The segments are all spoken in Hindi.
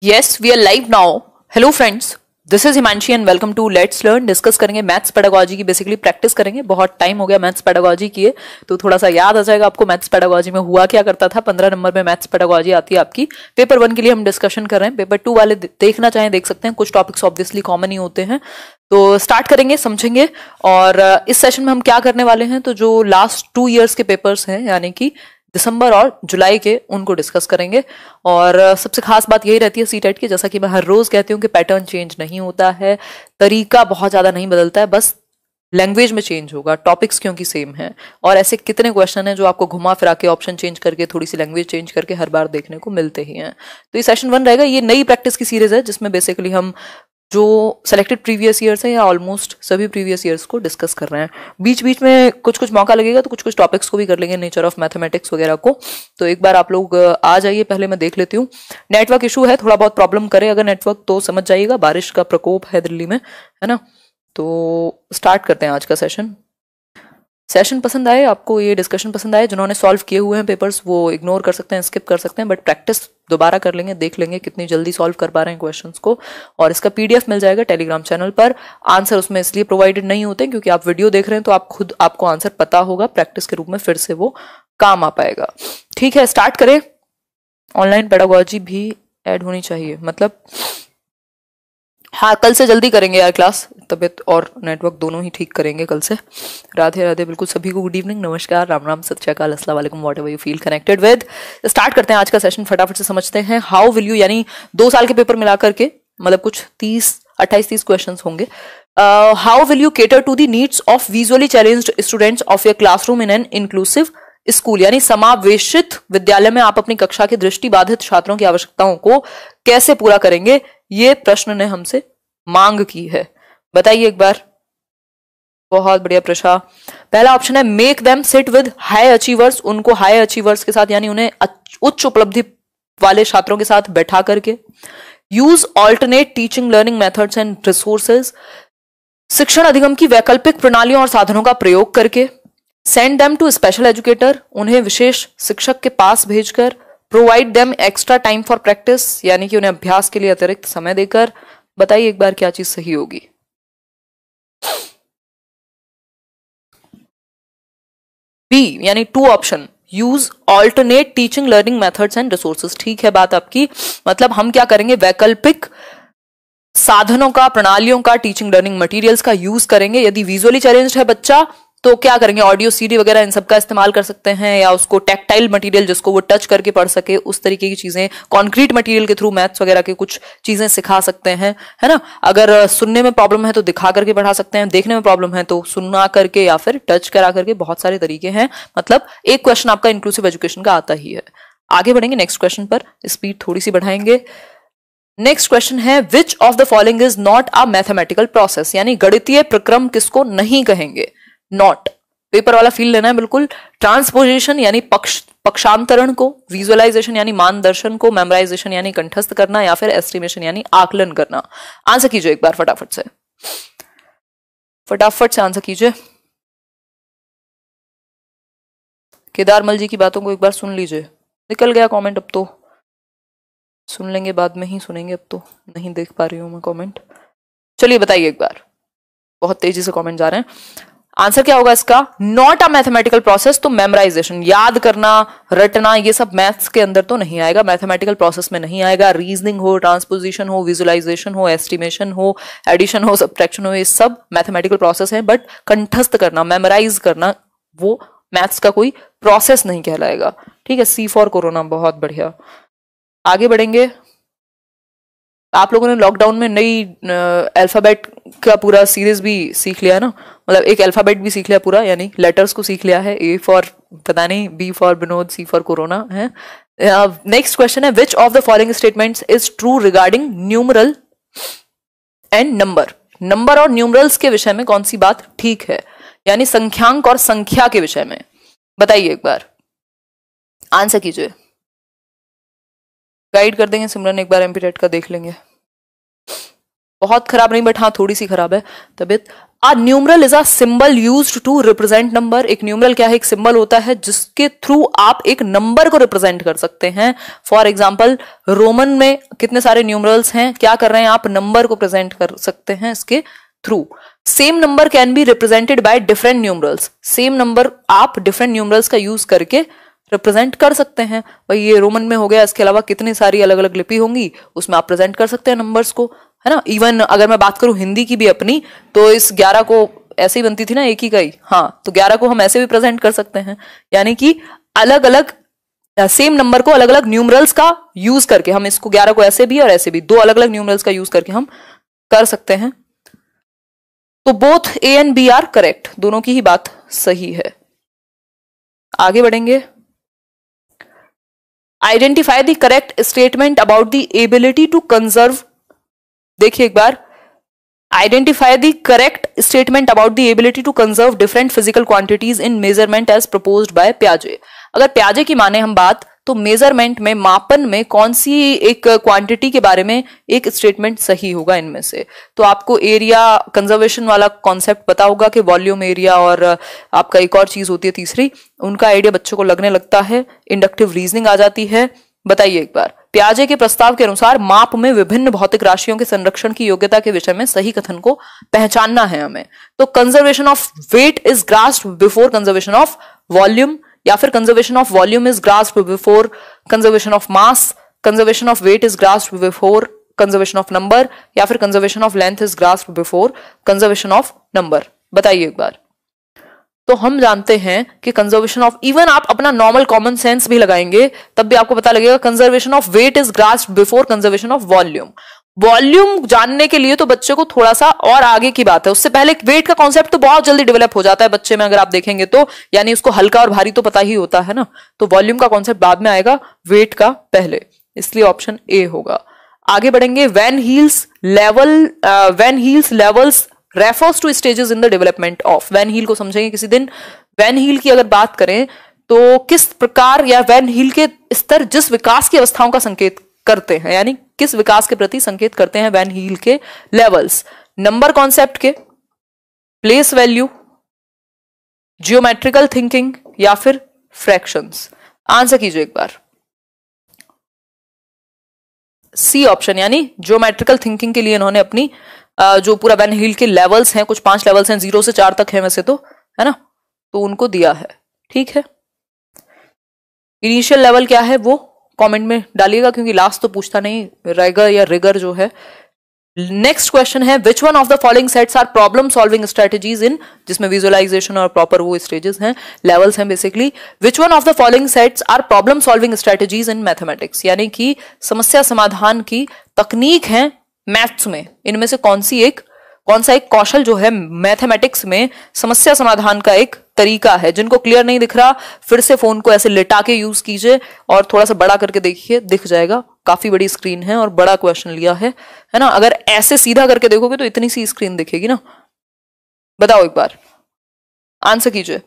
Yes, we are live now. Hello friends, this is Himanshi and welcome to Let's Learn. Discuss करेंगे मैथ्स पेडागोजी की, बेसिकली प्रैक्टिस करेंगे. बहुत टाइम हो गया मैथ्स पेडागोजी किए, तो थोड़ा सा याद आ जाएगा आपको मैथ्स पेडागोजी में हुआ क्या करता था. 15 नंबर में मैथ्स पेडागोजी आती है आपकी. पेपर 1 के लिए हम डिस्कशन कर रहे हैं. पेपर 2 वाले देखना चाहें देख सकते हैं. कुछ टॉपिक्स ऑब्वियसली कॉमन ही होते हैं. तो स्टार्ट करेंगे, समझेंगे. और इस सेशन में हम क्या करने वाले हैं, तो जो लास्ट 2 ईयर्स के पेपर्स हैं यानी कि दिसंबर और जुलाई के, उनको डिस्कस करेंगे. और सबसे खास बात यही रहती है सीटेट की, जैसा कि मैं हर रोज कहती हूँ कि पैटर्न चेंज नहीं होता है, तरीका बहुत ज्यादा नहीं बदलता है, बस लैंग्वेज में चेंज होगा, टॉपिक्स क्योंकि सेम है. और ऐसे कितने क्वेश्चन हैं जो आपको घुमा फिरा के ऑप्शन चेंज करके थोड़ी सी लैंग्वेज चेंज करके हर बार देखने को मिलते ही हैं. तो ये सेशन 1 रहेगा. ये नई प्रैक्टिस की सीरीज है जिसमें बेसिकली हम जो सेलेक्टेड प्रीवियस ईयर्स हैं या ऑलमोस्ट सभी प्रीवियस ईयर्स को डिस्कस कर रहे हैं. बीच बीच में कुछ कुछ मौका लगेगा तो कुछ कुछ टॉपिक्स को भी कर लेंगे, नेचर ऑफ मैथमेटिक्स वगैरह को. तो एक बार आप लोग आ जाइए, पहले मैं देख लेती हूँ. नेटवर्क इशू है, थोड़ा बहुत प्रॉब्लम करे अगर नेटवर्क तो समझ जाइएगा, बारिश का प्रकोप है दिल्ली में, है ना. तो स्टार्ट करते हैं आज का सेशन. सेशन पसंद आए आपको, ये डिस्कशन पसंद आए, जिन्होंने सॉल्व किए हुए हैं पेपर्स वो इग्नोर कर सकते हैं, स्किप कर सकते हैं, बट प्रैक्टिस दोबारा कर लेंगे, देख लेंगे कितनी जल्दी सॉल्व कर पा रहे हैं क्वेश्चंस को. और इसका पीडीएफ मिल जाएगा टेलीग्राम चैनल पर. आंसर उसमें इसलिए प्रोवाइडेड नहीं होते क्योंकि आप वीडियो देख रहे हैं, तो आपको आंसर पता होगा, प्रैक्टिस के रूप में फिर से वो काम आ पाएगा. ठीक है, स्टार्ट करें. ऑनलाइन पेडागोजी भी ऐड होनी चाहिए, मतलब हाँ, कल से जल्दी करेंगे यार क्लास, तबीयत और नेटवर्क दोनों ही ठीक करेंगे कल से. राधे राधे. बिल्कुल सभी को गुड इवनिंग, नमस्कार, राम राम, सत श्री अकाल, अस्सलाम वालेकुम, whatever you feel connected with. Start करते हैं आज का सेशन, फटाफट से समझते हैं. हाउ विल यू, यानी 2 साल के पेपर मिला करके, मतलब कुछ 28-30 क्वेश्चन होंगे. How will you cater to the needs of visually challenged students of your classroom in an inclusive school, यानी समावेशित विद्यालय में आप अपनी कक्षा के दृष्टिबाधित छात्रों की आवश्यकताओं को कैसे पूरा करेंगे, ये प्रश्न ने हमसे मांग की है. बताइए एक बार. बहुत बढ़िया प्रशा. पहला ऑप्शन है make them sit with high achievers, उनको हाई अचीवर्स के साथ यानी उन्हें उच्च उपलब्धि वाले छात्रों के साथ बैठा करके. Use alternate teaching learning methods and resources, शिक्षण अधिगम की वैकल्पिक प्रणालियों और साधनों का प्रयोग करके. Send them to special educator, उन्हें विशेष शिक्षक के पास भेजकर. Provide them extra time for practice, यानी कि उन्हें अभ्यास के लिए अतिरिक्त समय देकर. बताइए एक बार क्या चीज सही होगी. बी यानी 2 option, use alternate teaching learning methods and resources. ठीक है बात आपकी, मतलब हम क्या करेंगे, वैकल्पिक साधनों का, प्रणालियों का, टीचिंग लर्निंग मटेरियल्स का यूज करेंगे. यदि विजुअली चैलेंज्ड है बच्चा तो क्या करेंगे, ऑडियो सीडी वगैरह इन सब का इस्तेमाल कर सकते हैं, या उसको टैक्टाइल मटेरियल जिसको वो टच करके पढ़ सके, उस तरीके की चीजें, कॉन्क्रीट मटेरियल के थ्रू मैथ्स वगैरह के कुछ चीजें सिखा सकते हैं, है ना. अगर सुनने में प्रॉब्लम है तो दिखा करके पढ़ा सकते हैं, देखने में प्रॉब्लम है तो सुना करके या फिर टच करा करके, बहुत सारे तरीके हैं. मतलब एक क्वेश्चन आपका इंक्लूसिव एजुकेशन का आता ही है. आगे बढ़ेंगे नेक्स्ट क्वेश्चन पर, स्पीड थोड़ी सी बढ़ाएंगे. नेक्स्ट क्वेश्चन है which of the following is not a mathematical process, यानी गणितीय प्रक्रम किसको नहीं कहेंगे. नॉट, पेपर वाला फील लेना है बिल्कुल. ट्रांसपोजिशन यानी पक्षांतरण को, विजुअलाइजेशन यानी मानदर्शन को, मेमोराइजेशन यानी कंठस्थ करना, या फिर एस्टिमेशन यानी आकलन करना. आंसर कीजिए एक बार फटाफट से, फटाफट से आंसर कीजिए. केदारमल जी की बातों को एक बार सुन लीजिए. निकल गया कमेंट, अब तो सुन लेंगे, बाद में ही सुनेंगे, अब तो नहीं देख पा रही हूं मैं कमेंट. चलिए बताइए एक बार, बहुत तेजी से कमेंट जा रहे हैं. आंसर क्या होगा इसका, नॉट अ मैथमेटिकल प्रोसेस. तो मेमोराइजेशन, याद करना, रटना, ये सब मैथ्स के अंदर तो नहीं आएगा, मैथमेटिकल प्रोसेस में नहीं आएगा. रीजनिंग हो, ट्रांसपोजिशन हो, विजुअलाइजेशन हो, एस्टिमेशन हो, एडिशन हो, सब्ट्रैक्शन हो, ये सब मैथमेटिकल प्रोसेस है. बट कंठस्थ करना, मेमोराइज करना, वो मैथ्स का कोई प्रोसेस नहीं कहलाएगा. ठीक है, सी फॉर कोरोना. बहुत बढ़िया. आगे बढ़ेंगे. आप लोगों ने लॉकडाउन में नई अल्फाबेट का पूरा सीरीज भी सीख लिया है ना, मतलब एक अल्फाबेट भी सीख लिया पूरा, यानी लेटर्स को सीख लिया है. ए फॉर पता नहीं, B for Vinod, C for corona है. नेक्स्ट क्वेश्चन है which of the following statements is true regarding numeral and number. Number और न्यूमरल्स के विषय में कौन सी बात ठीक है, यानी संख्यांक और संख्या के विषय में. बताइए एक बार, आंसर कीजिए. गाइड कर देंगे सिमरन, एक बार एमपी टेट का देख लेंगे. बहुत खराब नहीं, बट हाँ थोड़ी सी खराब है तबीयत। A numeral is a symbol used to represent number। एक न्यूमरल क्या है? एक सिंबल होता है जिसके थ्रू आप एक नंबर को रिप्रेजेंट कर सकते हैं। फॉर एग्जाम्पल रोमन में कितने सारे न्यूमरल्स हैं, क्या कर रहे हैं आप? नंबर को प्रेजेंट कर सकते हैं इसके through. Same number can be represented by different numerals. Same number आप डिफरेंट न्यूमरल्स का यूज करके रिप्रेजेंट कर सकते हैं। भाई ये रोमन में हो गया, इसके अलावा कितनी सारी अलग अलग लिपि होंगी, उसमें आप प्रेजेंट कर सकते हैं नंबर्स को, है ना। इवन अगर मैं बात करूं हिंदी की भी अपनी, तो इस 11 को ऐसे ही बनती थी ना, एक ही का ही, हाँ, तो 11 को हम ऐसे भी प्रेजेंट कर सकते हैं। यानी कि अलग अलग सेम नंबर को अलग अलग न्यूमरल्स का यूज करके हम इसको 11 को ऐसे भी और ऐसे भी, दो अलग अलग न्यूमरल्स का यूज करके हम कर सकते हैं। तो both A and B are correct, दोनों की ही बात सही है। आगे बढ़ेंगे। Identify the correct statement about the ability to conserve. देखिए एक बार, identify the correct statement about the ability to conserve different physical quantities in measurement as proposed by प्याजे। अगर प्याजे की माने हम बात, तो मेजरमेंट में, मापन में कौन सी एक क्वांटिटी के बारे में एक स्टेटमेंट सही होगा इनमें से? तो आपको एरिया कंजर्वेशन वाला कॉन्सेप्ट पता होगा कि वॉल्यूम, एरिया, और आपका एक और चीज होती है तीसरी, उनका आइडिया बच्चों को लगने लगता है, इंडक्टिव रीजनिंग आ जाती है। बताइए एक बार, प्याजे के प्रस्ताव के अनुसार माप में विभिन्न भौतिक राशियों के संरक्षण की योग्यता के विषय में सही कथन को पहचानना है हमें। तो conservation of weight is grasped before conservation of volume, या फिर conservation of volume is grasped before conservation of mass, conservation of weight is grasped before conservation of number, या फिर conservation of length is grasped before conservation of number. बताइए एक बार। तो हम जानते हैं कि कंजर्वेशन ऑफ, इवन आप अपना नॉर्मल कॉमन सेंस भी लगाएंगे तब भी आपको पता लगेगा conservation of weight is grasped before conservation of volume. Volume जानने के लिए तो बच्चे को थोड़ा सा और आगे की बात है, उससे पहले वेट का कॉन्सेप्ट तो बहुत जल्दी डेवलप हो जाता है बच्चे में, अगर आप देखेंगे तो, यानी उसको हल्का और भारी तो पता ही होता है ना। तो वॉल्यूम का कॉन्सेप्ट बाद में आएगा, वेट का पहले, इसलिए ऑप्शन ए होगा। आगे बढ़ेंगे। Van Hiele's levels refers to stages in the development of. Van Hiele को समझेंगे किसी दिन। वैन हील की अगर बात करें तो किस प्रकार, या वैन हील के स्तर जिस विकास की अवस्थाओं का संकेत करते हैं, यानी किस विकास के प्रति संकेत करते हैं वैन हील के लेवल्स? नंबर कॉन्सेप्ट के, प्लेस वैल्यू, जियोमेट्रिकल थिंकिंग, या फिर फ्रैक्शंस? आंसर कीजिए एक बार। सी ऑप्शन, यानी जियोमेट्रिकल थिंकिंग के लिए इन्होंने अपनी जो पूरा वैन हील के लेवल्स हैं, कुछ 5 लेवल्स हैं, 0 से 4 तक है वैसे तो, है ना, तो उनको दिया है। ठीक है, इनिशियल लेवल क्या है वो कमेंट में डालिएगा, क्योंकि लास्ट तो पूछता नहीं, रेगर या रिगर जो है। नेक्स्ट क्वेश्चन है, which one of the following sets are problem solving strategies in, जिसमें विजुअलाइजेशन और प्रॉपर वो स्टेजेस हैं, लेवल्स हैं basically. Which one of the following sets are problem solving strategies in mathematics, यानी कि समस्या समाधान की तकनीक है मैथ्स में। इनमें से कौन सा एक कौशल जो है मैथमेटिक्स में समस्या समाधान का एक तरीका है? जिनको क्लियर नहीं दिख रहा, फिर से फोन को ऐसे लिटा के यूज कीजिए और थोड़ा सा बड़ा करके देखिए, दिख जाएगा। काफी बड़ी स्क्रीन है और बड़ा क्वेश्चन लिया है ना। अगर ऐसे सीधा करके देखोगे तो इतनी सी स्क्रीन दिखेगी ना। बताओ एक बार, आंसर कीजिए।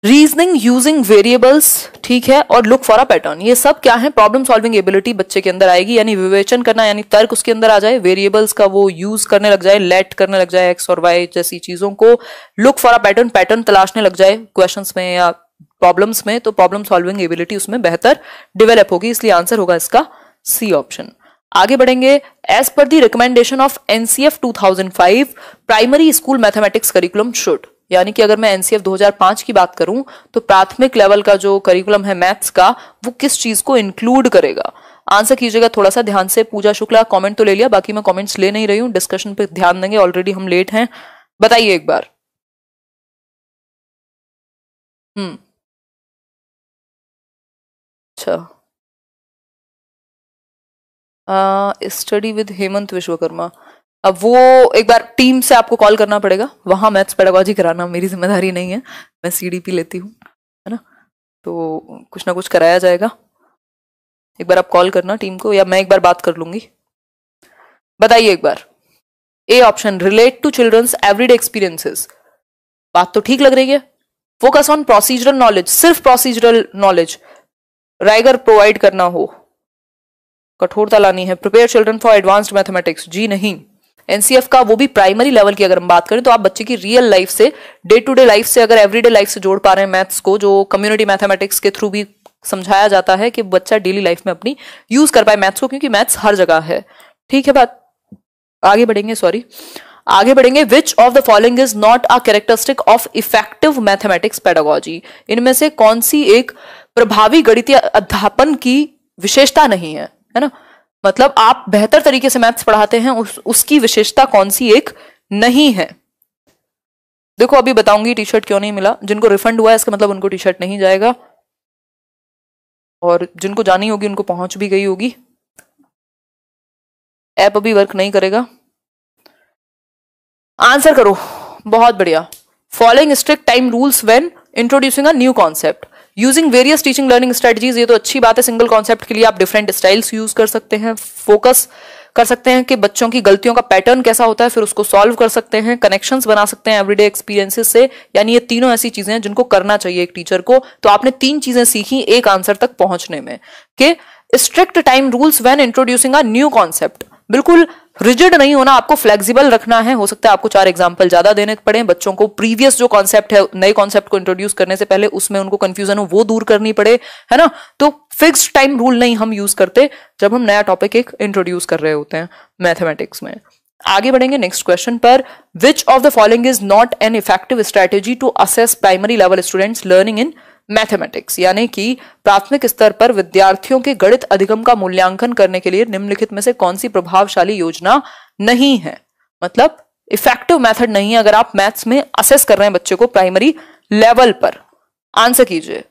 रीजनिंग यूजिंग वेरिएबल्स, ठीक है, और लुक फॉर अ पैटर्न, ये सब क्या है? प्रॉब्लम सॉल्विंग एबिलिटी बच्चे के अंदर आएगी, यानी विवेचन करना, यानी तर्क उसके अंदर आ जाए, वेरिएबल्स का वो यूज करने लग जाए, लेट करने लग जाए, एक्स और वाई जैसी चीजों को, look for a pattern, pattern तलाशने लग जाए क्वेश्चंस में या प्रॉब्लम्स में, तो प्रॉब्लम सॉल्विंग एबिलिटी उसमें बेहतर डेवलप होगी, इसलिए आंसर होगा इसका सी ऑप्शन। आगे बढ़ेंगे। As per the recommendation of NCF 2005 primary school mathematics curriculum should, यानी कि अगर मैं एनसीएफ 2005 की बात करूं तो प्राथमिक लेवल का जो करिकुलम है मैथ्स का, वो किस चीज को इंक्लूड करेगा? आंसर कीजिएगा थोड़ा सा ध्यान से। पूजा शुक्ला कमेंट तो ले लिया, बाकी मैं कमेंट्स ले नहीं रही हूं, डिस्कशन पे ध्यान देंगे, ऑलरेडी हम लेट हैं। बताइए एक बार। अच्छा, स्टडी विद हेमंत विश्वकर्मा, अब वो एक बार टीम से आपको कॉल करना पड़ेगा, वहां मैथ्स पेडागोजी कराना मेरी जिम्मेदारी नहीं है, मैं सीडीपी लेती हूँ, है ना, तो कुछ ना कुछ कराया जाएगा। एक बार आप कॉल करना टीम को, या मैं एक बार बात कर लूंगी। बताइए एक बार। A option, relate to children's everyday experiences, बात तो ठीक लग रही है। फोकस ऑन प्रोसीजरल नॉलेज, सिर्फ प्रोसीजरल नॉलेज राइगर प्रोवाइड करना हो, कठोरता लानी है। Prepare children for advanced mathematics, जी नहीं। एनसीएफ का, वो भी प्राइमरी लेवल की अगर हम बात करें तो आप बच्चे की रियल लाइफ से, डे टू डे लाइफ से, अगर एवरीडे लाइफ से जोड़ पा रहे हैं मैथ्स को, जो कम्युनिटी मैथमेटिक्स के थ्रू भी समझाया जाता है कि बच्चा डेली लाइफ में अपनी यूज कर पाए मैथ्स को, क्योंकि मैथ्स हर जगह है। ठीक है बात, आगे बढ़ेंगे। विच of the following is not a characteristic of effective mathematics pedagogy, इनमें से कौन सी एक प्रभावी गणितीय अध्यापन की विशेषता नहीं है, है ना, मतलब आप बेहतर तरीके से मैथ्स पढ़ाते हैं, उसकी विशेषता कौन सी एक नहीं है। देखो अभी बताऊंगी टी शर्ट क्यों नहीं मिला। जिनको रिफंड हुआ है इसका मतलब उनको टी शर्ट नहीं जाएगा, और जिनको जानी होगी उनको पहुंच भी गई होगी। ऐप अभी वर्क नहीं करेगा। आंसर करो, बहुत बढ़िया। Following strict time rules when introducing a new concept using various teaching learning strategies, ये तो अच्छी बात है। सिंगल कॉन्सेप्ट के लिए आप डिफरेंट स्टाइल्स यूज कर सकते हैं, फोकस कर सकते हैं कि बच्चों की गलतियों का पैटर्न कैसा होता है, फिर उसको सॉल्व कर सकते हैं, कनेक्शंस बना सकते हैं एवरीडे एक्सपीरियंसेस से। यानी ये तीनों ऐसी चीजें हैं जिनको करना चाहिए एक टीचर को। तो आपने 3 चीजें सीखी एक आंसर तक पहुंचने में, कि strict time rules when introducing a new concept, बिल्कुल रिजिड नहीं होना, आपको फ्लेक्सिबल रखना है। हो सकता है आपको 4 एग्जांपल ज्यादा देने पड़े बच्चों को, प्रीवियस जो कॉन्सेप्ट है नए कॉन्सेप्ट को इंट्रोड्यूस करने से पहले उसमें उनको कंफ्यूजन हो वो दूर करनी पड़े, है ना। तो फिक्स्ड टाइम रूल नहीं हम यूज करते जब हम नया टॉपिक एक इंट्रोड्यूस कर रहे होते हैं मैथमेटिक्स में। आगे बढ़ेंगे नेक्स्ट क्वेश्चन पर। Which of the following is not an effective strategy to assess primary level students learning in mathematics, यानी कि प्राथमिक स्तर पर विद्यार्थियों के गणित अधिगम का मूल्यांकन करने के लिए निम्नलिखित में से कौन सी प्रभावशाली योजना नहीं है, मतलब इफेक्टिव मेथड नहीं है अगर आप मैथ्स में असेस कर रहे हैं बच्चे को प्राइमरी लेवल पर। आंसर कीजिए।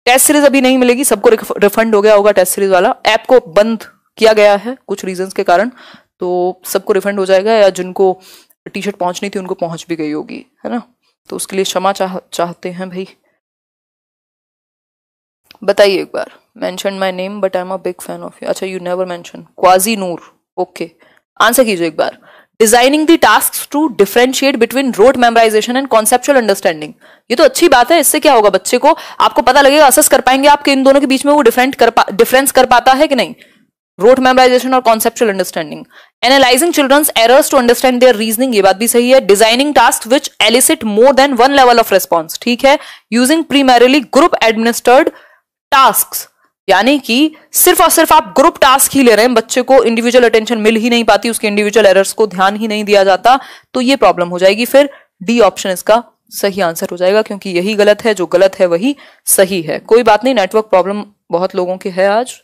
टेस्ट सीरीज अभी नहीं मिलेगी, सबको रिफंड हो गया होगा टेस्ट सीरीज वाला। ऐप को बंद किया गया है कुछ रीजंस के कारण, तो सबको रिफंड हो जाएगा, या जिनको टी शर्ट पहुंचनी थी उनको पहुंच भी गई होगी, है ना। तो उसके लिए क्षमा चाहते हैं भाई। बताइए एक बार। Mention my name but I am a big fan of you. अच्छा, you never mention. Qazi Noor, okay. Answer कीजिए एक बार। Designing the task to differentiate between rote memorization and conceptual understanding, ये तो अच्छी बात है। इससे क्या होगा, बच्चे को आपको पता लगेगा, असेस कर पाएंगे आपके इन दोनों के बीच में वो डिफरेंस कर पाता है कि नहीं, रोट मेमोराइजेशन और conceptual understanding. Analysing children's errors to understand their reasoning, ये बात भी सही है। Designing task which elicit more than one level of response, ठीक है। Using primarily group administered task, यानी कि सिर्फ और सिर्फ आप ग्रुप टास्क ही ले रहे हैं, बच्चे को इंडिविजुअल अटेंशन मिल ही नहीं पाती, उसके इंडिविजुअल एरर्स को ध्यान ही नहीं दिया जाता, तो ये प्रॉब्लम हो जाएगी। फिर डी ऑप्शन इसका सही आंसर हो जाएगा, क्योंकि यही गलत है, जो गलत है वही सही है। कोई बात नहीं, नेटवर्क प्रॉब्लम बहुत लोगों की है आज।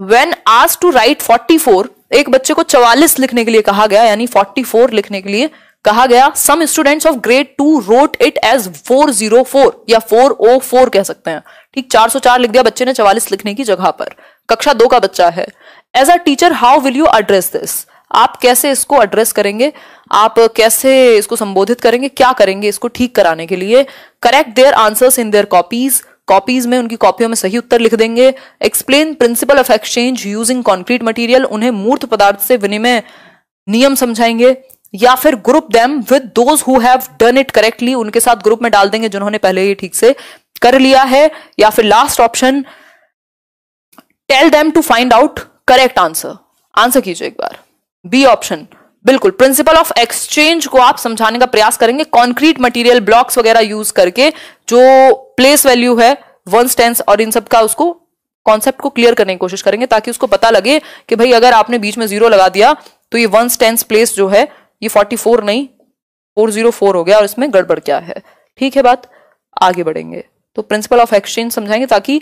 When asked to write 44, एक बच्चे को 44 लिखने के लिए कहा गया, यानी 44 लिखने के लिए कहा गया। Some students of grade 2 wrote it as 404 या 404 कह सकते हैं, ठीक। 404 लिख दिया बच्चे ने 44 लिखने की जगह पर। कक्षा 2 का बच्चा है। As a teacher, how will you address this? आप कैसे इसको एड्रेस करेंगे, आप कैसे इसको संबोधित करेंगे, क्या करेंगे इसको ठीक कराने के लिए। Correct their answers in their copies में, उनकी कॉपियों में सही उत्तर लिख देंगे। Explain principal of exchange using concrete material, उन्हें मूर्त पदार्थ से विनिमय नियम समझाएंगे। या फिर group them with those who have done it correctly, उनके साथ ग्रुप में डाल देंगे जिन्होंने पहले ही ठीक से कर लिया है। या फिर last option, tell them to find out correct answer. Answer कीजिए एक बार। बी ऑप्शन, बिल्कुल प्रिंसिपल ऑफ एक्सचेंज को आप समझाने का प्रयास करेंगे कॉन्क्रीट मटेरियल, ब्लॉक्स वगैरह यूज करके, जो प्लेस वैल्यू है, वंस टेंस और इन सब का, उसको कॉन्सेप्ट को क्लियर करने की कोशिश करेंगे, ताकि उसको पता लगे कि भाई अगर आपने बीच में 0 लगा दिया तो ये वंस टेंस प्लेस जो है ये 44 नहीं 404 हो गया, और इसमें गड़बड़ क्या है। ठीक है बात, आगे बढ़ेंगे। तो प्रिंसिपल ऑफ एक्सचेंज समझाएंगे ताकि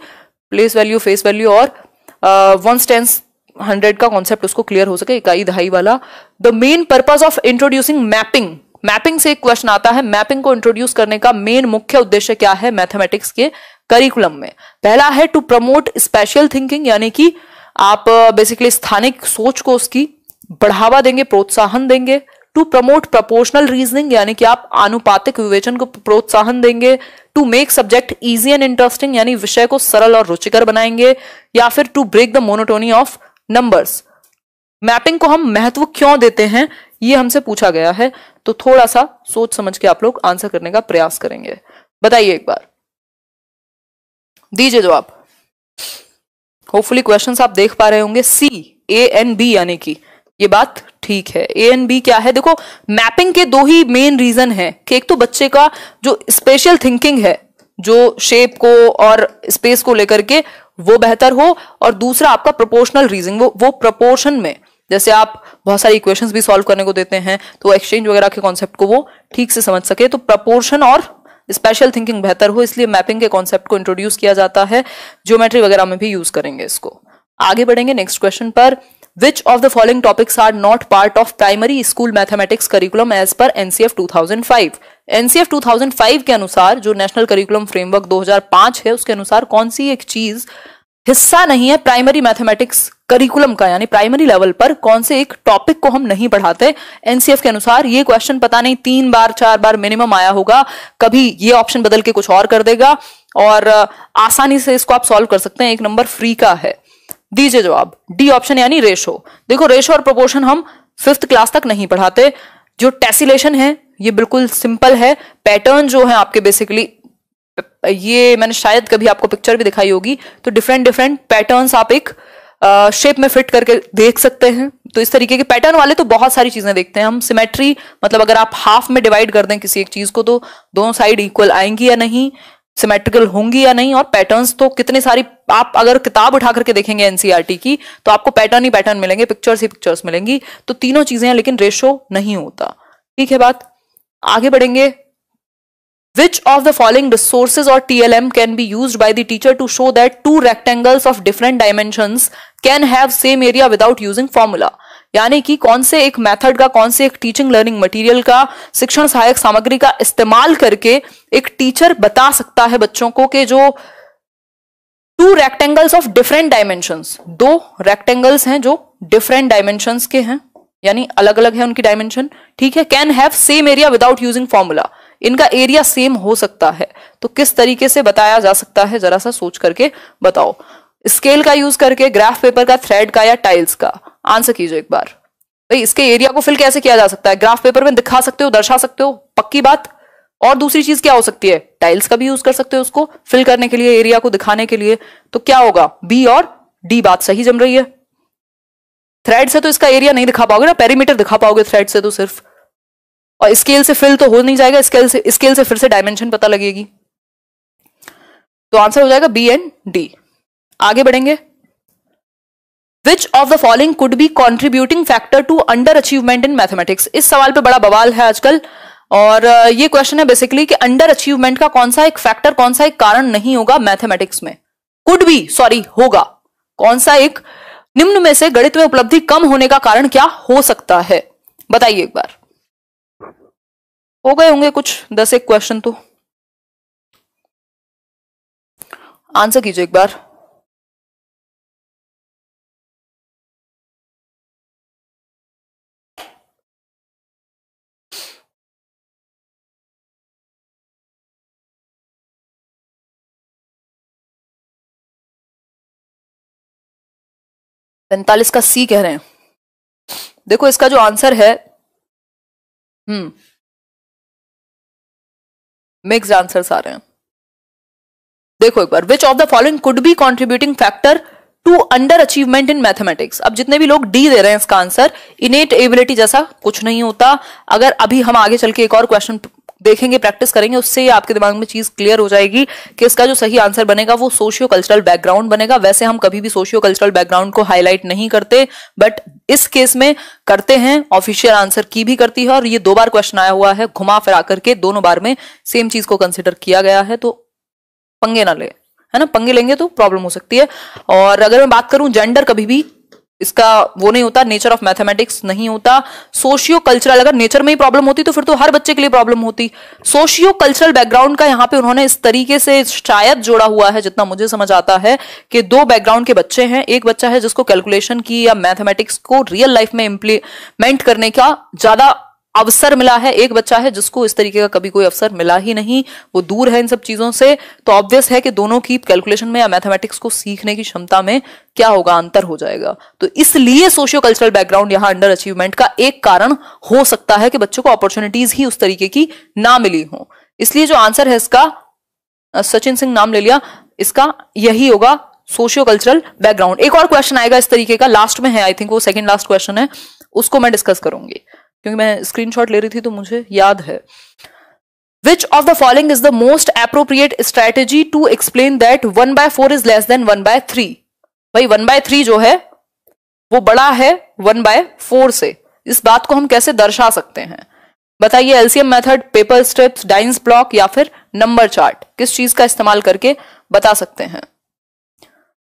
प्लेस वैल्यू, फेस वैल्यू और वंस टेंस 100 का कॉन्सेप्ट उसको क्लियर हो सके, इकाई दहाई वाला। The main purpose of introducing mapping, mapping से एक क्वेश्चन आता है। मैपिंग को इंट्रोड्यूस करने का मेन मुख्य उद्देश्य क्या है मैथमेटिक्स के करिकुलम में। पहला है टू प्रमोट स्पेशल थिंकिंग, यानी कि आप बेसिकली स्थानिक सोच को उसकी बढ़ावा देंगे, प्रोत्साहन देंगे। टू प्रमोट प्रपोर्शनल रीजनिंग, यानी कि आप आनुपातिक विवेचन को प्रोत्साहन देंगे। To make subject easy and interesting, यानी विषय को सरल और रुचिकर बनाएंगे। या फिर to break the monotony of numbers. Mapping को हम महत्व क्यों देते हैं, ये हमसे पूछा गया है, तो थोड़ा सा सोच समझ के आप लोग आंसर करने का प्रयास करेंगे। बताइए एक बार, दीजिए जवाब। होपफुली क्वेश्चंस आप देख पा रहे होंगे। सी ए एंड बी यानी कि ये बात ठीक है। ए एंड बी क्या है, देखो मैपिंग के दो ही मेन रीजन है कि एक तो बच्चे का जो स्पेशल थिंकिंग है, जो शेप को और स्पेस को लेकर के वो बेहतर हो, और दूसरा आपका प्रोपोर्शनल रीजनिंग, वो प्रोपोर्शन में, जैसे आप बहुत सारी इक्वेशंस भी सॉल्व करने को देते हैं तो एक्सचेंज वगैरह के कॉन्सेप्ट को वो ठीक से समझ सके, तो प्रोपोर्शन और स्पेशल थिंकिंग बेहतर हो, इसलिए मैपिंग के कॉन्सेप्ट को इंट्रोड्यूस किया जाता है। ज्योमेट्री वगैरह में भी यूज करेंगे इसको। आगे बढ़ेंगे नेक्स्ट क्वेश्चन पर। Which of the following topics are not part of primary school mathematics curriculum as per NCF 2005? NCF 2005 के अनुसार, जो नेशनल करिकुलम फ्रेमवर्क 2005 है, उसके अनुसार कौन सी एक चीज हिस्सा नहीं है प्राइमरी मैथमेटिक्स करिकुलम का, यानी प्राइमरी लेवल पर कौन से एक टॉपिक को हम नहीं पढ़ाते एनसीएफ के अनुसार। ये क्वेश्चन पता नहीं 3 बार 4 बार मिनिमम आया होगा, कभी ये ऑप्शन बदल के कुछ और कर देगा, और आसानी से इसको आप सॉल्व कर सकते हैं। 1 नंबर फ्री का है। दीजिए जवाब, डी ऑप्शन यानी रेशो। देखो रेशो और प्रोपोर्शन हम 5th क्लास तक नहीं पढ़ाते। जो टेसिलेशन है ये बिल्कुल सिंपल है। पैटर्न जो है आपके बेसिकली, ये मैंने शायद कभी आपको पिक्चर भी दिखाई होगी, तो डिफरेंट डिफरेंट पैटर्न्स आप एक शेप में फिट करके देख सकते हैं। तो इस तरीके के पैटर्न वाले तो बहुत सारी चीजें देखते हैं हम। सिमेट्री मतलब अगर आप हाफ में डिवाइड कर दें किसी एक चीज को तो दोनों साइड इक्वल आएंगी या नहीं, सिमेट्रिकल होंगी या नहीं, और पैटर्न्स तो कितने सारी, आप अगर किताब उठा करके देखेंगे एनसीईआरटी की तो आपको पैटर्न ही पैटर्न मिलेंगे, पिक्चर्स ही पिक्चर्स मिलेंगी। तो तीनों चीजें हैं लेकिन रेशो नहीं होता। ठीक है बात, आगे बढ़ेंगे। Which of the following resources or TLM can be used by the teacher to show that 2 rectangles of different dimensions can have same area without using formula? यानी कि कौन से एक मेथड का, कौन से एक टीचिंग लर्निंग मटेरियल का, शिक्षण सहायक सामग्री का इस्तेमाल करके एक टीचर बता सकता है बच्चों को कि जो 2 rectangles of different dimensions, 2 rectangles हैं जो डिफरेंट डायमेंशंस के हैं, यानी अलग अलग है उनकी डायमेंशन, ठीक है, can have same area without using formula, इनका एरिया सेम हो सकता है। तो किस तरीके से बताया जा सकता है, जरा सा सोच करके बताओ। स्केल का यूज करके, ग्राफ पेपर का, थ्रेड का, या टाइल्स का? आंसर कीजिए एक बार। भाई इसके एरिया को फिल कैसे किया जा सकता है? ग्राफ पेपर में दिखा सकते हो, दर्शा सकते हो, पक्की बात। और दूसरी चीज क्या हो सकती है? टाइल्स का भी यूज कर सकते हो उसको फिल करने के लिए, एरिया को दिखाने के लिए। तो क्या होगा? बी और डी बात सही जम रही है। थ्रेड से तो इसका एरिया नहीं दिखा पाओगे ना, पेरीमीटर दिखा पाओगे थ्रेड से तो सिर्फ, और स्केल से फिल तो हो नहीं जाएगा, स्केल से फिर से डायमेंशन पता लगेगी। तो आंसर हो जाएगा बी एंड डी। आगे बढ़ेंगे। Which of the following could be contributing factor to under achievement in mathematics? इस सवाल पे बड़ा बवाल है आजकल, और ये क्वेश्चन है बेसिकली कि अंडर अचीवमेंट का कौन सा एक फैक्टर, कौन सा एक कारण नहीं होगा मैथमेटिक्स में। कुड बी, सॉरी, होगा। कौन सा एक निम्न में से गणित में उपलब्धि कम होने का कारण क्या हो सकता है? बताइए एक बार। हो गए होंगे कुछ 10 एक क्वेश्चन, तो आंसर कीजिए एक बार। पैंतालीस का सी कह रहे हैं। देखो इसका जो आंसर है, मिक्स्ड आंसर्स आ रहे हैं। देखो एक बार, which of the following could be contributing factor to underachievement in mathematics. अब जितने भी लोग डी दे रहे हैं इसका आंसर, इनेट एबिलिटी जैसा कुछ नहीं होता। अगर अभी हम आगे चल के एक और क्वेश्चन देखेंगे, प्रैक्टिस करेंगे, उससे ही आपके दिमाग में चीज क्लियर हो जाएगी कि इसका जो सही आंसर बनेगा वो सोशियो कल्चरल बैकग्राउंड बनेगा। वैसे हम कभी भी सोशियो कल्चरल बैकग्राउंड को हाईलाइट नहीं करते, बट इस केस में करते हैं। ऑफिशियल आंसर की भी करती है, और ये 2 बार क्वेश्चन आया हुआ है घुमा फिरा करके, दोनों बार में सेम चीज को कंसिडर किया गया है। तो पंगे ना ले, है ना, पंगे लेंगे तो प्रॉब्लम हो सकती है। और अगर मैं बात करूं, जेंडर कभी भी इसका वो नहीं होता, नेचर ऑफ मैथमेटिक्स नहीं होता। सोशियो कल्चरल, अगर नेचर में ही प्रॉब्लम होती तो फिर तो हर बच्चे के लिए प्रॉब्लम होती। सोशियो कल्चरल बैकग्राउंड का यहाँ पे उन्होंने इस तरीके से शायद जोड़ा हुआ है, जितना मुझे समझ आता है, कि 2 बैकग्राउंड के बच्चे हैं। एक बच्चा है जिसको कैलकुलेशन की या मैथमेटिक्स को रियल लाइफ में इंप्लीमेंट करने का ज्यादा अवसर मिला है, एक बच्चा है जिसको इस तरीके का कभी कोई अवसर मिला ही नहीं, वो दूर है इन सब चीजों से। तो ऑब्वियस है कि दोनों की कैलकुलेशन में या मैथमेटिक्स को सीखने की क्षमता में क्या होगा, अंतर हो जाएगा। तो इसलिए सोशियो कल्चरल बैकग्राउंड यहां अंडर अचीवमेंट का एक कारण हो सकता है कि बच्चों को अपॉर्चुनिटीज ही उस तरीके की ना मिली हो। इसलिए जो आंसर है इसका, सचिन सिंह नाम ले लिया, इसका यही होगा, सोशियो कल्चरल बैकग्राउंड। एक और क्वेश्चन आएगा इस तरीके का, लास्ट में है, आई थिंक वो सेकंड लास्ट क्वेश्चन है, उसको मैं डिस्कस करूंगी क्योंकि मैं स्क्रीनशॉट ले रही थी तो मुझे याद है। Which of the following is the most appropriate strategy to explain that 1/4 is less than 1/3? भाई 1/3 जो है वो बड़ा है 1/4 से, इस बात को हम कैसे दर्शा सकते हैं? बताइए। LCM method, paper strips, dice block या फिर नंबर चार्ट, किस चीज का इस्तेमाल करके बता सकते हैं?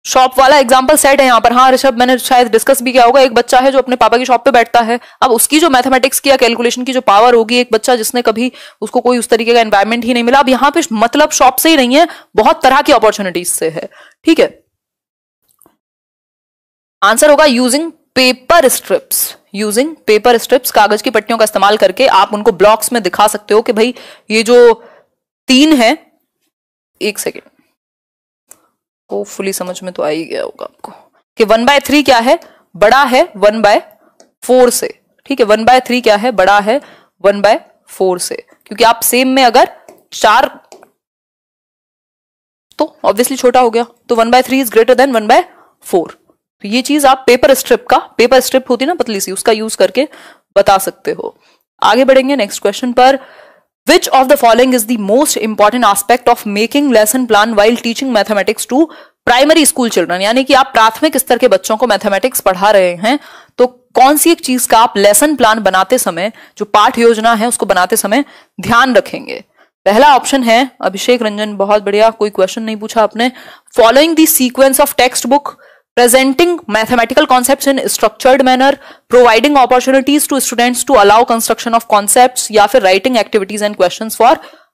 शॉप वाला एग्जांपल सेट है यहाँ पर। हाँ ऋषभ, मैंने शायद डिस्कस भी किया होगा। एक बच्चा है जो अपने पापा की शॉप पे बैठता है, अब उसकी जो मैथमेटिक्स की या कैलकुलेशन की जो पावर होगी, एक बच्चा जिसने कभी उसको कोई उस तरीके का एनवायरमेंट ही नहीं मिला। अब यहाँ पे मतलब शॉप से ही नहीं है, बहुत तरह की अपॉर्चुनिटीज से है। ठीक है, आंसर होगा using paper strips. Using paper strips, कागज की पट्टियों का इस्तेमाल करके आप उनको ब्लॉक्स में दिखा सकते हो कि भाई ये जो 3 है, एक सेकेंड, होपफुली समझ में तो आ ही गया होगा आपको कि 1/3 क्या है, बड़ा है 1/4 से। ठीक है, 1/3 क्या है, बड़ा है 1/4 से, क्योंकि आप सेम में अगर 4 तो ऑब्वियसली छोटा हो गया, तो 1/3 इज ग्रेटर देन 1/4। तो ये चीज आप पेपर स्ट्रिप होती है ना पतली सी, उसका यूज करके बता सकते हो। आगे बढ़ेंगे नेक्स्ट क्वेश्चन पर। Which of the following is the most important aspect of making lesson plan while teaching mathematics to primary school children? यानी कि आप प्राथमिक स्तर के बच्चों को मैथमेटिक्स पढ़ा रहे हैं, तो कौन सी एक चीज का आप लेसन प्लान बनाते समय, जो पाठ योजना है उसको बनाते समय ध्यान रखेंगे? पहला ऑप्शन है, अभिषेक रंजन बहुत बढ़िया, कोई क्वेश्चन नहीं पूछा आपने। Following the sequence of text book, presenting mathematical concepts in structured manner, providing opportunities to students to allow construction of concepts, या फिर writing activities and questions for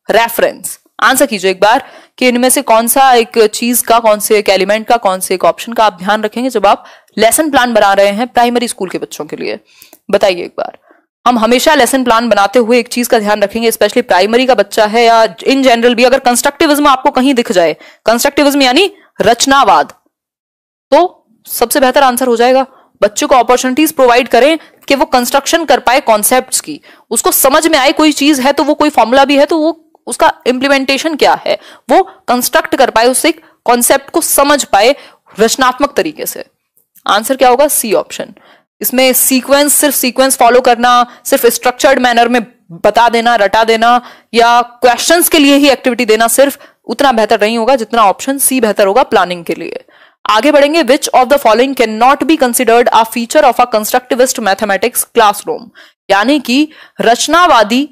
reference। Answer कीजिए एक बार कि इनमें से कौन सा एक चीज का, कौन से एक एलिमेंट का, कौन से एक ऑप्शन का आप ध्यान रखेंगे जब आप लेसन प्लान बना रहे हैं प्राइमरी स्कूल के बच्चों के लिए। बताइए एक बार। हम हमेशा लेसन प्लान बनाते हुए एक चीज का ध्यान रखेंगे, स्पेशली प्राइमरी का बच्चा है या इन जनरल भी, अगर कंस्ट्रक्टिविज्म आपको कहीं दिख जाए, कंस्ट्रक्टिविज्म यानी रचनावाद, तो सबसे बेहतर आंसर हो जाएगा बच्चों को अपॉर्चुनिटीज प्रोवाइड करें कि वो कंस्ट्रक्शन कर पाए कॉन्सेप्ट्स की, उसको समझ में आए। कोई चीज है तो वो कोई फॉर्मूला भी है तो वो उसका इंप्लीमेंटेशन क्या है वो कंस्ट्रक्ट कर पाए, उससे कॉन्सेप्ट को समझ पाए रचनात्मक तरीके से। आंसर क्या होगा? C option. इसमें सीक्वेंस, सिर्फ सीक्वेंस फॉलो करना, सिर्फ स्ट्रक्चर्ड मैनर में बता देना, रटा देना, या क्वेश्चंस के लिए ही एक्टिविटी देना सिर्फ, उतना बेहतर नहीं होगा जितना ऑप्शन सी बेहतर होगा प्लानिंग के लिए। आगे बढ़ेंगे। विच of the following can not be considered a feature of a constructivist mathematics classroom? यानी कि रचनावादी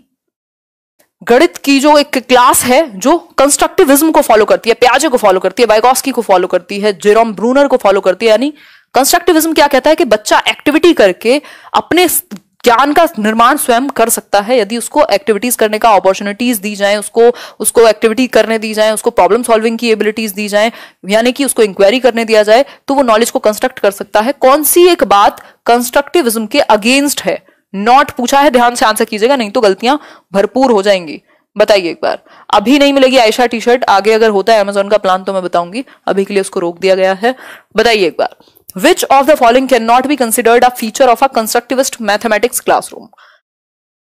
गणित की जो एक क्लास है जो कंस्ट्रक्टिविज्म को फॉलो करती है, पियाजे को फॉलो करती है, वाइगॉस्की को फॉलो करती है, जेरोम ब्रूनर को फॉलो करती है। यानी कंस्ट्रक्टिविज्म क्या कहता है कि बच्चा एक्टिविटी करके अपने ज्ञान का निर्माण स्वयं कर सकता है, यदि उसको एक्टिविटीज करने का अपॉर्चुनिटीज दी जाए, उसको एक्टिविटी करने दी जाए, उसको प्रॉब्लम सॉल्विंग की एबिलिटीज दी जाए, यानी कि उसको इंक्वायरी करने दिया जाए, तो वो नॉलेज को कंस्ट्रक्ट कर सकता है। कौन सी एक बात कंस्ट्रक्टिविज्म के अगेंस्ट है? नॉट पूछा है, ध्यान से आंसर कीजिएगा, नहीं तो गलतियां भरपूर हो जाएंगी। बताइए एक बार। अभी नहीं मिलेगी आयशा टी शर्ट, आगे अगर होता है अमेजोन का प्लान तो मैं बताऊंगी, अभी के लिए उसको रोक दिया गया है। बताइए एक बार। Which of the following cannot be considered a feature of a constructivist mathematics classroom?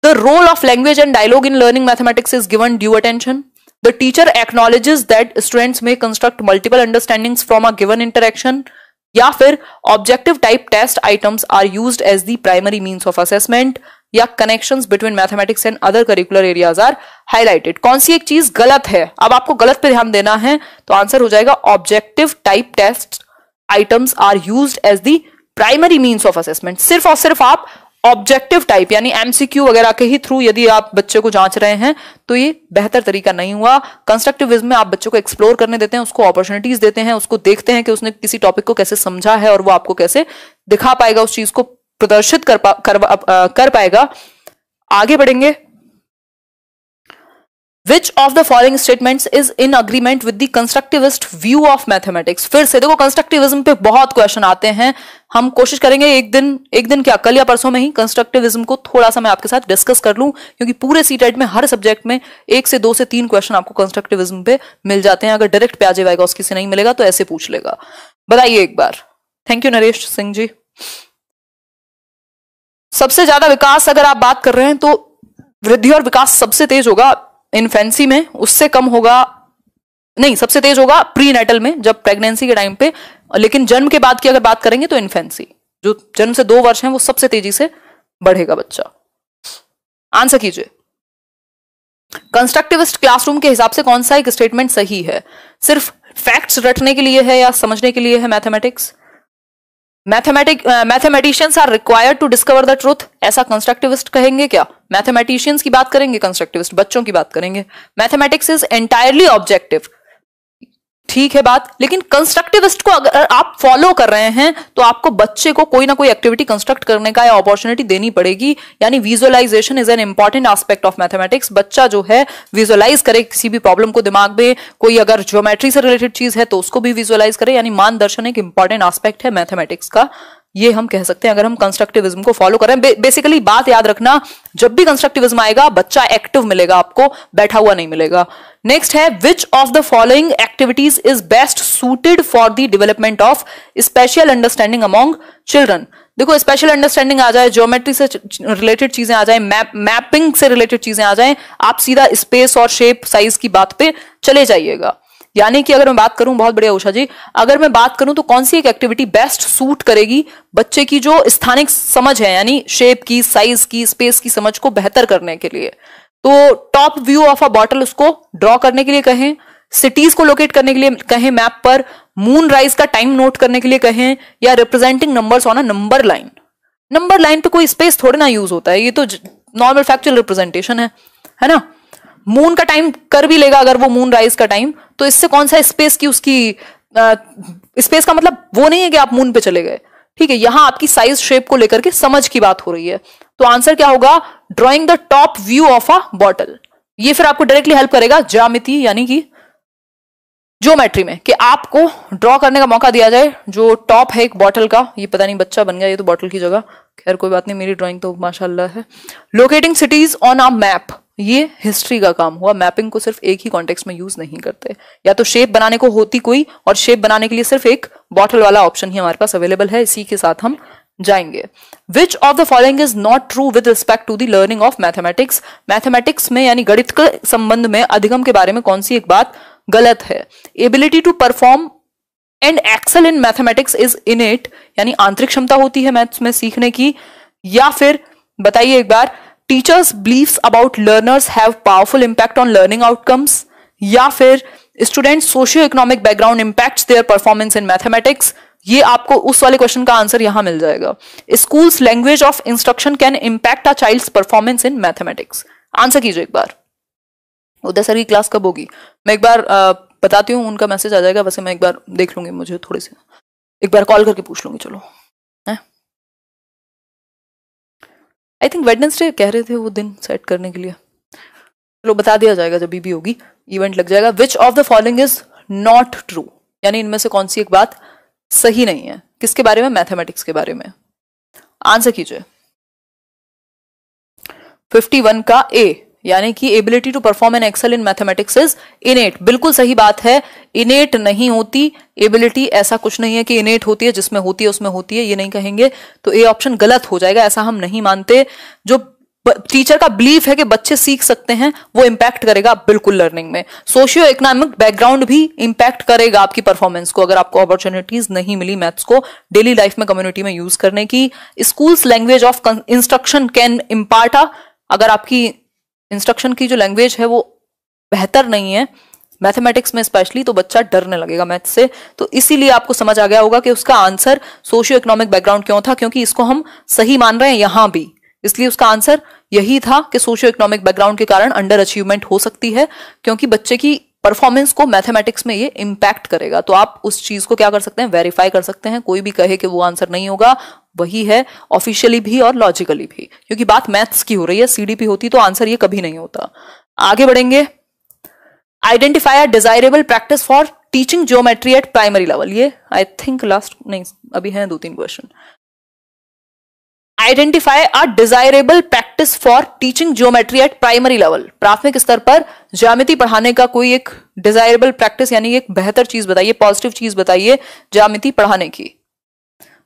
The role of language and dialogue in learning mathematics is given due attention. The teacher acknowledges that students may construct multiple understandings from a given interaction. या फिर objective type test items are used as the primary means of assessment. या connections between mathematics and other curricular areas are highlighted. कौन सी एक चीज गलत है? अब आपको गलत पे ध्यान देना है, तो आंसर हो जाएगा objective type tests items are used as the primary means of assessment। सिर्फ और सिर्फ आप ऑब्जेक्टिव टाइप यानी एमसीक्यू वगैरह के ही थ्रू यदि आप बच्चे को जांच रहे हैं तो ये बेहतर तरीका नहीं हुआ। कंस्ट्रक्टिविज्म में आप बच्चों को एक्सप्लोर करने देते हैं, उसको अपॉर्चुनिटीज देते हैं, उसको देखते हैं कि उसने किसी टॉपिक को कैसे समझा है और वो आपको कैसे दिखा पाएगा, उस चीज को प्रदर्शित कर पाएगा। आगे बढ़ेंगे। Which of the following statements is in agreement with the constructivist view of mathematics? फिर से देखो, कंस्ट्रक्टिविज्म पे बहुत क्वेश्चन आते हैं, हम कोशिश करेंगे एक दिन क्या कल या परसों में ही कंस्ट्रक्टिविज्म को थोड़ा सा मैं आपके साथ डिस्कस कर लूं, क्योंकि पूरे सीटेट में हर सब्जेक्ट में 1 से 2 से 3 क्वेश्चन आपको कंस्ट्रक्टिविज्म पे मिल जाते हैं। अगर डायरेक्ट पियाजे वाइगॉस्की से नहीं मिलेगा तो ऐसे पूछ लेगा। बताइए एक बार। Thank you Naresh Singh ji. सबसे ज्यादा विकास अगर आप बात कर रहे हैं तो वृद्धि और विकास सबसे तेज होगा इन्फेंसी में, उससे कम होगा नहीं, सबसे तेज होगा प्रीनेटल में, जब प्रेगनेंसी के टाइम पे, लेकिन जन्म के बाद की अगर बात करेंगे तो इन्फेंसी, जो जन्म से 2 वर्ष है वो सबसे तेजी से बढ़ेगा बच्चा। आंसर कीजिए। कंस्ट्रक्टिविस्ट क्लासरूम के हिसाब से कौन सा एक स्टेटमेंट सही है? सिर्फ फैक्ट्स रटने के लिए है या समझने के लिए है mathematics? Mathematicians are required to discover the truth, ऐसा कंस्ट्रक्टिविस्ट कहेंगे क्या? मैथमेटिशियंस की बात करेंगे, कंस्ट्रक्टिविस्ट बच्चों की बात करेंगे। मैथमेटिक्स इज एंटायरली ऑब्जेक्टिव, ठीक है बात, लेकिन कंस्ट्रक्टिविस्ट को अगर आप फॉलो कर रहे हैं तो आपको बच्चे को कोई ना कोई एक्टिविटी कंस्ट्रक्ट करने का या अपॉर्चुनिटी देनी पड़ेगी। यानी visualization is an important aspect of mathematics. बच्चा जो है विजुअलाइज करे किसी भी प्रॉब्लम को, दिमाग में कोई अगर ज्योमेट्री से रिलेटेड चीज है तो उसको भी विजुअलाइज करे, यानी मानदर्शन एक इंपॉर्टेंट एस्पेक्ट है मैथमेटिक्स का, ये हम कह सकते हैं अगर हम कंस्ट्रक्टिविज्म को फॉलो करें। बेसिकली बात याद रखना, जब भी कंस्ट्रक्टिविज्म आएगा बच्चा एक्टिव मिलेगा आपको, बैठा हुआ नहीं मिलेगा। नेक्स्ट है, which of the following activities is best suited for the development of special understanding among children? देखो, स्पेशल अंडरस्टैंडिंग आ जाए, ज्योमेट्री से रिलेटेड चीजें आ जाए, मैपिंग से रिलेटेड चीजें आ जाए, आप सीधा स्पेस और शेप साइज की बात पे चले जाइएगा। यानी कि अगर मैं बात करूं, बहुत बढ़िया उषा जी, अगर मैं बात करूं तो कौन सी एक एक्टिविटी बेस्ट सूट करेगी बच्चे की जो स्थानिक समझ है, यानी शेप की, साइज की, स्पेस की समझ को बेहतर करने के लिए? तो top view of a bottle उसको ड्रॉ करने के लिए कहें, सिटीज को लोकेट करने के लिए कहें मैप पर, मून राइज का टाइम नोट करने के लिए कहें, या representing numbers on a number line? Number line पे कोई स्पेस थोड़ी ना यूज होता है, ये तो नॉर्मल फैक्चुअल रिप्रेजेंटेशन है ना। मून का टाइम कर भी लेगा अगर वो मून राइज का टाइम, तो इससे कौन सा स्पेस की उसकी स्पेस का मतलब वो नहीं है कि आप मून पे चले गए, ठीक है। यहां आपकी साइज शेप को लेकर के समझ की बात हो रही है। तो आंसर क्या होगा? Drawing the top view of a bottle. ये फिर आपको डायरेक्टली हेल्प करेगा ज्यामिति यानी कि ज्योमेट्री में, कि आपको ड्रॉ करने का मौका दिया जाए जो टॉप है एक बॉटल का। ये पता नहीं बच्चा बन गया ये तो बॉटल की जगह, खैर कोई बात नहीं, मेरी ड्राइंग तो माशाल्लाह है। Locating CTs on a map, ये हिस्ट्री का काम हुआ। मैपिंग को सिर्फ एक ही कॉन्टेक्स्ट में यूज नहीं करते, या तो शेप बनाने को होती कोई, और शेप बनाने के लिए सिर्फ एक बॉटल वाला ऑप्शन ही हमारे पास अवेलेबल है। इसी के साथ हम जाएंगे। Which of the following is not true with respect to the learning of mathematics? Mathematics में यानी गणित के संबंध में अधिगम के बारे में कौन सी एक बात गलत है? Ability to perform and excel in mathematics is innate, यानी आंतरिक क्षमता होती है मैथ्स में सीखने की, या फिर बताइए एक बार, teachers beliefs about learners have powerful impact on learning outcomes, या फिर students socio economic background impacts their performance in mathematics? ये आपको उस वाले क्वेश्चन का आंसर यहां मिल जाएगा। Schools language of instruction can impact a child's performance in mathematics? Answer कीजिए एक बार। उदय सर की क्लास कब होगी? मैं एक बार बताती हूँ, उनका मैसेज आ जाएगा, वैसे मैं एक बार देख लूंगी, मुझे थोड़ी सी एक बार कॉल करके पूछ लूंगी। चलो, आई थिंक वेडनेसडे कह रहे थे वो दिन सेट करने के लिए, चलो बता दिया जाएगा जब भी होगी, इवेंट लग जाएगा। विच of the following is not true, यानी इनमें से कौन सी एक बात सही नहीं है? किसके बारे में? मैथमेटिक्स के बारे में। आंसर कीजिए। 51 का ए, यानी कि ability to perform and excel in mathematics is innate. बिल्कुल सही बात है, इनेट नहीं होती एबिलिटी, ऐसा कुछ नहीं है कि इनेट होती है, जिसमें होती है उसमें होती है, ये नहीं कहेंगे। तो ए ऑप्शन गलत हो जाएगा, ऐसा हम नहीं मानते। जो टीचर का बिलीफ है कि बच्चे सीख सकते हैं, वो इंपैक्ट करेगा बिल्कुल लर्निंग में। सोशियो इकोनॉमिक बैकग्राउंड भी इंपैक्ट करेगा आपकी परफॉर्मेंस को, अगर आपको अपॉर्चुनिटीज नहीं मिली मैथ्स को डेली लाइफ में, कम्युनिटी में यूज करने की। Schools language of instruction can impart, अगर आपकी इंस्ट्रक्शन की जो लैंग्वेज है वो बेहतर नहीं है मैथमेटिक्स में स्पेशली, तो बच्चा डरने लगेगा मैथ्स से। तो इसीलिए आपको समझ आ गया होगा कि उसका आंसर सोशियो इकोनॉमिक बैकग्राउंड क्यों था, क्योंकि इसको हम सही मान रहे हैं यहां भी, इसलिए उसका आंसर यही था कि सोशियो इकोनॉमिक बैकग्राउंड के कारण अंडर अचीवमेंट हो सकती है, क्योंकि बच्चे की परफॉर्मेंस को मैथमेटिक्स में ये इंपैक्ट करेगा। तो आप उस चीज को क्या कर सकते हैं? वेरीफाई कर सकते हैं। कोई भी कहे कि वो आंसर नहीं होगा, वही है ऑफिशियली भी और लॉजिकली भी, क्योंकि बात मैथ्स की हो रही है। सीडीपी होती तो आंसर ये कभी नहीं होता। आगे बढ़ेंगे। Identify a desirable practice for teaching geometry at primary level, ये आई थिंक लास्ट नहीं, अभी हैं 2-3 question. Identify a desirable practice for teaching geometry at primary level, प्राथमिक स्तर पर ज्यामिति पढ़ाने का कोई एक डिजायरेबल प्रैक्टिस यानी एक बेहतर चीज बताइए, पॉजिटिव चीज बताइए ज्यामिति पढ़ाने की।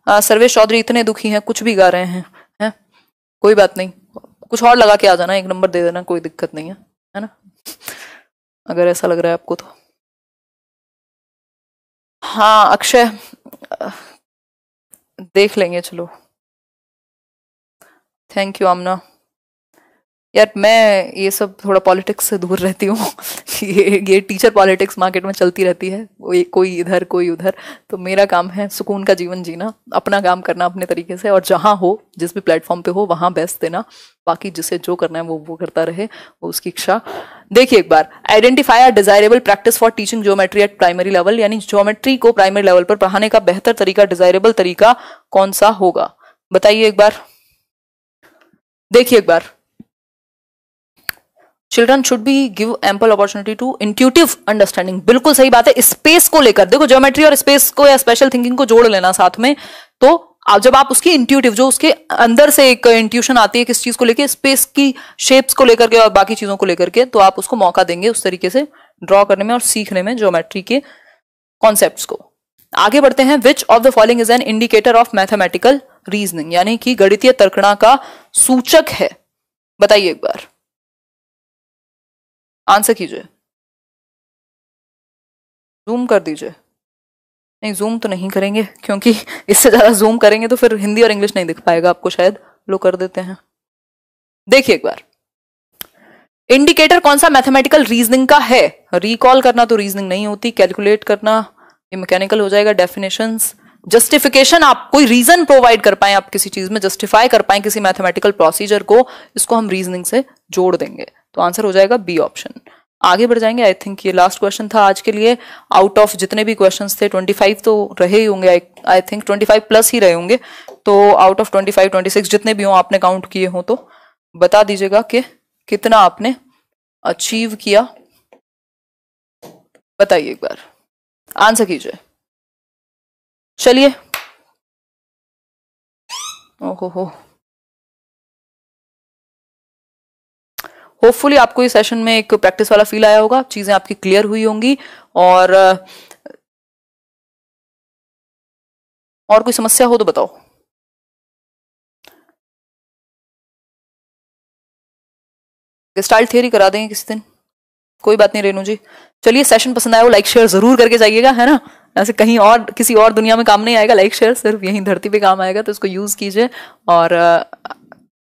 सर्वेश चौधरी इतने दुखी हैं, कुछ भी गा रहे हैं, कोई बात नहीं, कुछ और लगा के आ जाना, 1 नंबर दे देना, कोई दिक्कत नहीं है ना, अगर ऐसा लग रहा है आपको तो। हाँ अक्षय, देख लेंगे चलो। थैंक यू आमना। यार मैं ये सब थोड़ा पॉलिटिक्स से दूर रहती हूँ। ये टीचर पॉलिटिक्स मार्केट में चलती रहती है, कोई इधर कोई उधर। तो मेरा काम है सुकून का जीवन जीना, अपना काम करना अपने तरीके से, और जहाँ हो जिस भी प्लेटफॉर्म पे हो वहां बेस्ट देना। बाकी जिसे जो करना है वो करता रहे, वो उसकी इच्छा। देखिए एक बार, identify a desirable practice for teaching geometry at primary level, यानी ज्योमेट्री को प्राइमरी लेवल पर पढ़ाने का बेहतर तरीका, डिजायरेबल तरीका कौन सा होगा, बताइए एक बार। देखिए एक बार, children should be give ample opportunity to intuitive understanding. बिल्कुल सही बात है। स्पेस को लेकर देखो, ज्योमेट्री और स्पेस को या स्पेशल थिंकिंग को जोड़ लेना साथ में। तो जब आप उसकी इंट्यूटिव, जो उसके अंदर से एक इंट्यूशन आती है किस चीज को लेकर, स्पेस की शेप्स को लेकर के और बाकी चीजों को लेकर के, तो आप उसको मौका देंगे उस तरीके से ड्रॉ करने में और सीखने में ज्योमेट्री के कॉन्सेप्ट्स को। आगे बढ़ते हैं। विच of the following is an indicator of mathematical reasoning, यानी कि गणितीय तर्कणा का सूचक है, बताइए एक बार, आंसर कीजिए। जूम कर दीजिए। नहीं जूम तो नहीं करेंगे, क्योंकि इससे ज्यादा जूम करेंगे तो फिर हिंदी और इंग्लिश नहीं दिख पाएगा आपको शायद। लो कर देते हैं। देखिए एक बार, इंडिकेटर कौन सा मैथमेटिकल रीजनिंग का है। रिकॉल करना तो रीजनिंग नहीं होती, कैलकुलेट करना ये मैकेनिकल हो जाएगा। डेफिनेशंस, जस्टिफिकेशन, आप कोई रीजन प्रोवाइड कर पाए, आप किसी चीज में जस्टिफाई कर पाए किसी मैथमेटिकल प्रोसीजर को, इसको हम रीजनिंग से जोड़ देंगे। तो आंसर हो जाएगा बी ऑप्शन। आगे बढ़ जाएंगे। आई थिंक ये लास्ट क्वेश्चन था आज के लिए। आउट ऑफ जितने भी क्वेश्चंस थे 25 तो रहे ही होंगे, आई थिंक 25 प्लस ही रहे होंगे। तो आउट ऑफ 25 26 जितने भी हो आपने काउंट किए हो तो बता दीजिएगा कि कितना आपने अचीव किया, बताइए एक बार, आंसर कीजिए। चलिए, ओहो हो, होपफुली आपको इस सेशन में एक प्रैक्टिस वाला फील आया होगा, चीजें आपकी क्लियर हुई होंगी। और कोई समस्या हो तो बताओ। गेस्टाल्ट थियरी करा देंगे किसी दिन, कोई बात नहीं रेनू जी। चलिए, सेशन पसंद आया हो लाइक शेयर जरूर करके जाइएगा, है ना। ऐसे कहीं और किसी और दुनिया में काम नहीं आएगा लाइक शेयर, सिर्फ यहीं धरती पे काम आएगा। तो इसको यूज कीजिए और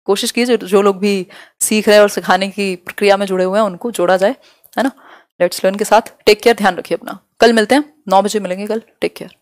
कोशिश कीजिए जो लोग भी सीख रहे हैं और सिखाने की प्रक्रिया में जुड़े हुए हैं उनको जोड़ा जाए, है ना। लेट्स लर्न के साथ टेक केयर, ध्यान रखिए अपना। कल मिलते हैं, 9 बजे मिलेंगे कल। Take care.